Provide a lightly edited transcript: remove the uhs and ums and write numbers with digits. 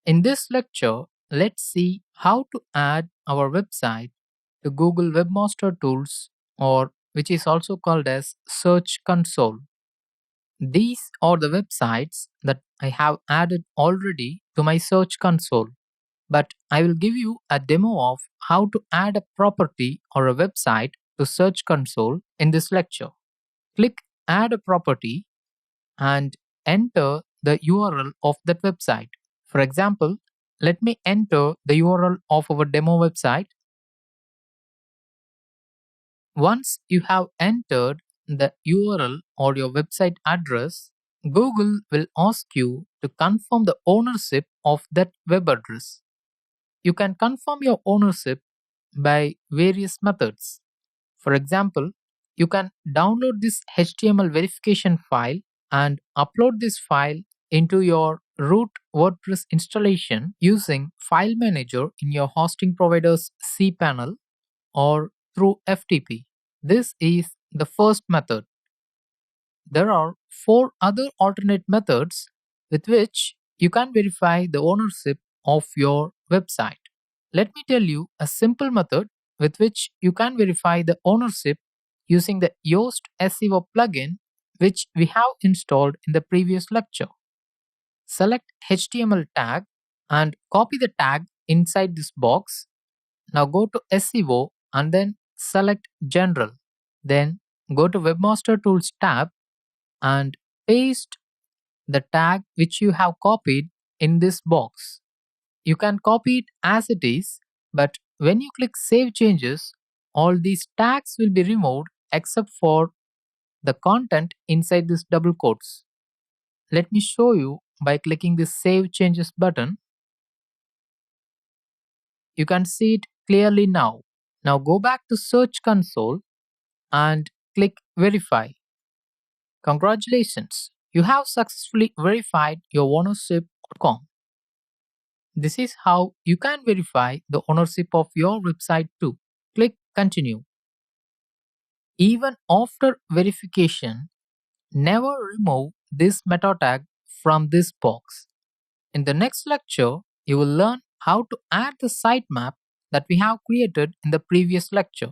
In this lecture, let's see how to add our website to Google Webmaster Tools, or which is also called as Search Console. These are the websites that I have added already to my Search Console, but I will give you a demo of how to add a property or a website to Search Console in this lecture. Click Add a Property and enter the URL of that website. For example, let me enter the URL of our demo website. Once you have entered the URL or your website address, Google will ask you to confirm the ownership of that web address. You can confirm your ownership by various methods. For example, you can download this HTML verification file and upload this file into your root WordPress installation using File Manager in your hosting provider's cPanel or through FTP. This is the first method. There are 4 other alternate methods with which you can verify the ownership of your website. Let me tell you a simple method with which you can verify the ownership using the Yoast SEO plugin, which we have installed in the previous lecture. Select HTML tag and copy the tag inside this box. Now go to SEO and then select General. Then go to Webmaster Tools tab and paste the tag which you have copied in this box. You can copy it as it is, but when you click Save Changes, all these tags will be removed except for the content inside this double quotes. Let me show you by clicking the Save Changes button. You can see it clearly now. Now go back to Search Console and click Verify. Congratulations, you have successfully verified your ownership.com. This is how you can verify the ownership of your website too. Click Continue. Even after verification, never remove this meta tag from this box. In the next lecture, you will learn how to add the sitemap that we have created in the previous lecture.